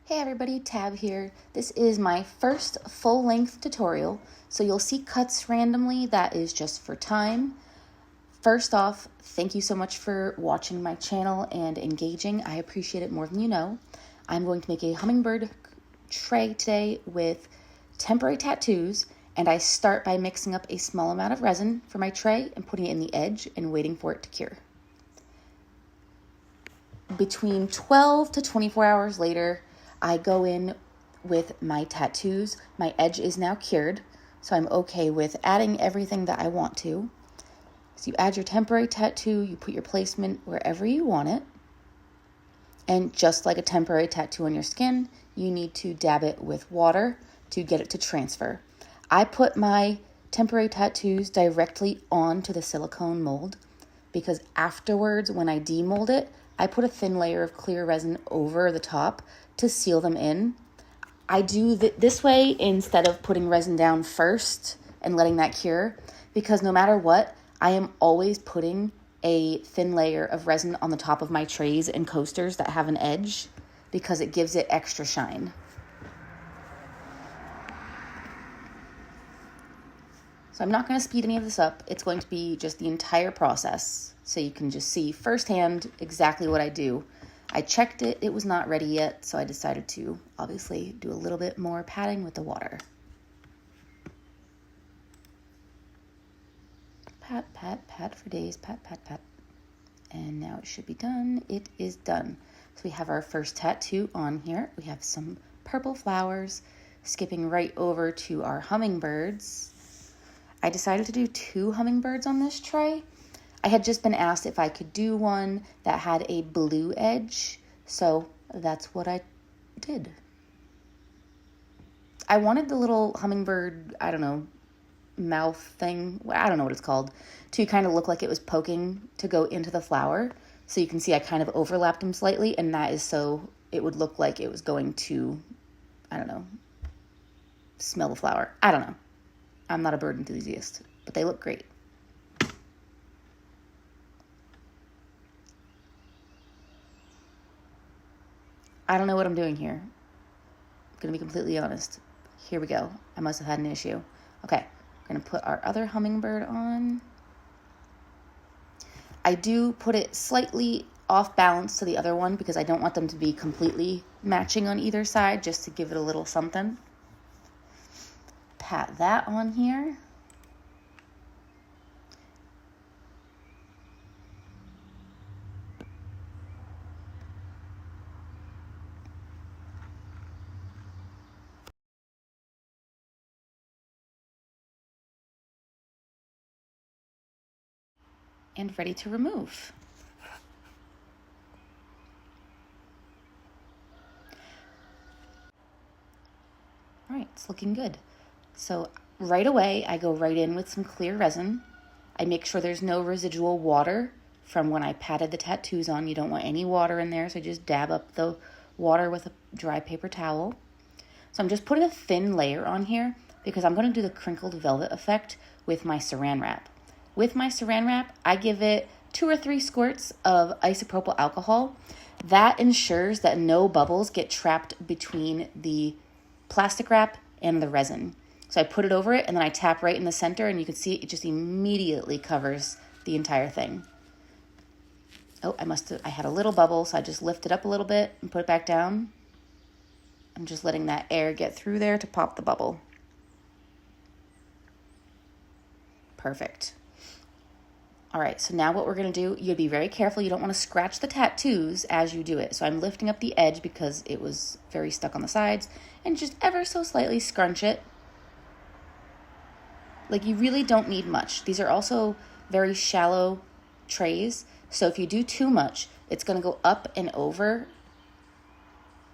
Hey everybody, Tab here. This is my first full-length tutorial, so you'll see cuts randomly. That is just for time. First off, thank you so much for watching my channel and engaging. I appreciate it more than you know. I'm going to make a hummingbird tray today with temporary tattoos, and I start by mixing up a small amount of resin for my tray and putting it in the edge and waiting for it to cure. Between 12 to 24 hours later, I go in with my tattoos. My edge is now cured, so I'm okay with adding everything that I want to. So you add your temporary tattoo, you put your placement wherever you want it. And just like a temporary tattoo on your skin, you need to dab it with water to get it to transfer. I put my temporary tattoos directly onto the silicone mold because afterwards, when I demold it, I put a thin layer of clear resin over the top to seal them in. I do this way instead of putting resin down first and letting that cure, because no matter what, I am always putting a thin layer of resin on the top of my trays and coasters that have an edge because it gives it extra shine. So I'm not going to speed any of this up. It's going to be just the entire process so you can just see firsthand exactly what I do. I checked it, it was not ready yet, so I decided to obviously do a little bit more patting with the water. Pat, pat, pat for days, pat, pat, pat. And now it should be done. It is done. So we have our first tattoo on here. We have some purple flowers, skipping right over to our hummingbirds. I decided to do 2 hummingbirds on this tray. I had just been asked if I could do one that had a blue edge, so that's what I did. I wanted the little hummingbird, I don't know, mouth thing, I don't know what it's called, to kind of look like it was poking to go into the flower. So you can see I kind of overlapped them slightly, and that is so it would look like it was going to, I don't know, smell the flower. I don't know. I'm not a bird enthusiast, but they look great. I don't know what I'm doing here. I'm going to be completely honest. Here we go. I must have had an issue. Okay, we're going to put our other hummingbird on. I do put it slightly off balance to the other one because I don't want them to be completely matching on either side, just to give it a little something. Pat that on here. And ready to remove. All right, it's looking good. So right away, I go right in with some clear resin. I make sure there's no residual water from when I patted the tattoos on. You don't want any water in there, so I just dab up the water with a dry paper towel. So I'm just putting a thin layer on here because I'm going to do the crinkled velvet effect with my saran wrap. With my saran wrap, I give it 2 or 3 squirts of isopropyl alcohol. That ensures that no bubbles get trapped between the plastic wrap and the resin. So I put it over it and then I tap right in the center, and you can see it just immediately covers the entire thing. Oh, I had a little bubble, so I just lift it up a little bit and put it back down. I'm just letting that air get through there to pop the bubble. Perfect. All right, so now what we're going to do, you'd be very careful. You don't want to scratch the tattoos as you do it. So I'm lifting up the edge because it was very stuck on the sides, and just ever so slightly scrunch it. Like, you really don't need much. These are also very shallow trays, so if you do too much, it's going to go up and over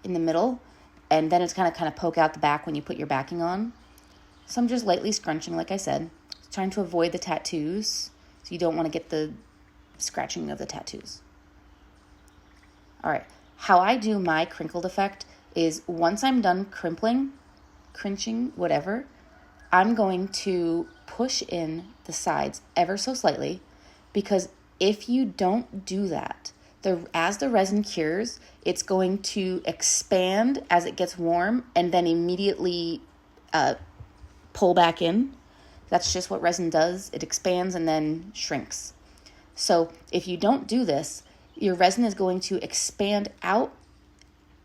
in the middle, and then it's going to kind of poke out the back when you put your backing on. So I'm just lightly scrunching, like I said, trying to avoid the tattoos. So you don't want to get the scratching of the tattoos. All right, how I do my crinkled effect is once I'm done crinching, whatever, I'm going to push in the sides ever so slightly, because if you don't do that, As the resin cures, it's going to expand as it gets warm and then immediately pull back in. That's just what resin does. It expands and then shrinks. So if you don't do this, your resin is going to expand out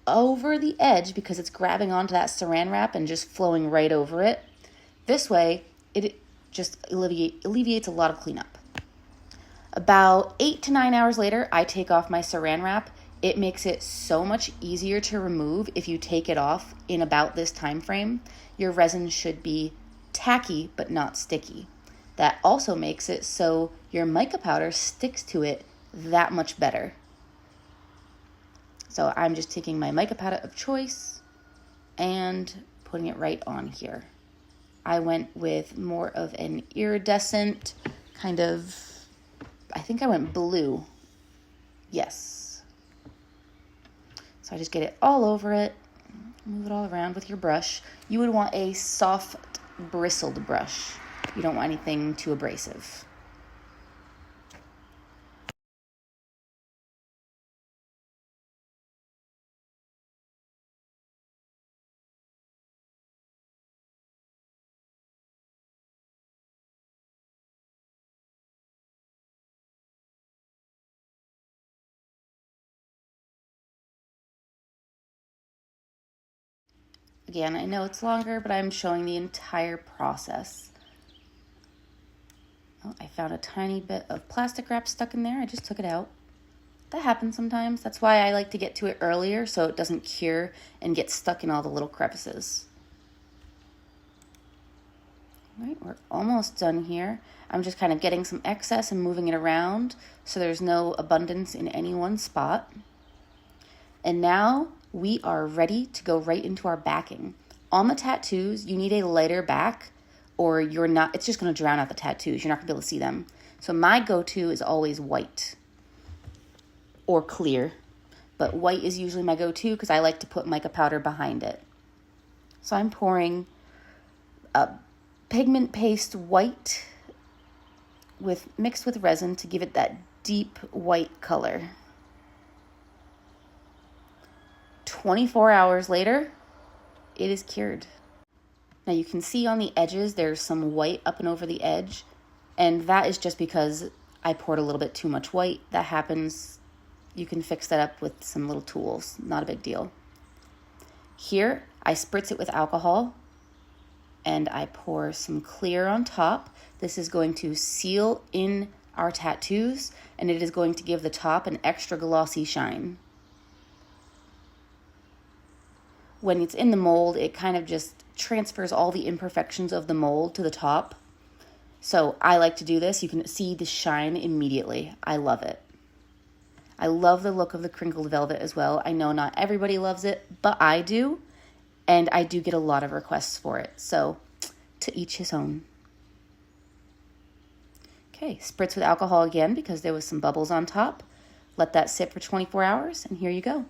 over the edge because it's grabbing onto that saran wrap and just flowing right over it. This way, it just alleviates a lot of cleanup. About 8 to 9 hours later, I take off my saran wrap. It makes it so much easier to remove if you take it off in about this time frame. Your resin should be tacky but not sticky. That also makes it so your mica powder sticks to it that much better. So I'm just taking my mica powder of choice and putting it right on here. I went with more of an iridescent kind of, I think I went blue. Yes. So I just get it all over it, move it all around with your brush. You would want a soft, bristled brush. You don't want anything too abrasive. Again, I know it's longer, but I'm showing the entire process. Oh, I found a tiny bit of plastic wrap stuck in there. I just took it out. That happens sometimes. That's why I like to get to it earlier so it doesn't cure and get stuck in all the little crevices. All right, we're almost done here. I'm just kind of getting some excess and moving it around so there's no abundance in any one spot. And now we are ready to go right into our backing. On the tattoos, you need a lighter back or it's just going to drown out the tattoos. You're not going to be able to see them. So my go-to is always white or clear, but white is usually my go-to because I like to put mica powder behind it. So I'm pouring a pigment paste white mixed with resin to give it that deep white color. 24 hours later, it is cured. Now you can see on the edges there's some white up and over the edge, and that is just because I poured a little bit too much white. That happens. You can fix that up with some little tools, not a big deal. Here, I spritz it with alcohol, and I pour some clear on top. This is going to seal in our tattoos, and it is going to give the top an extra glossy shine. When it's in the mold, it kind of just transfers all the imperfections of the mold to the top. So I like to do this. You can see the shine immediately. I love it. I love the look of the crinkled velvet as well. I know not everybody loves it, but I do. And I do get a lot of requests for it. So to each his own. Okay, spritz with alcohol again because there was some bubbles on top. Let that sit for 24 hours, and here you go.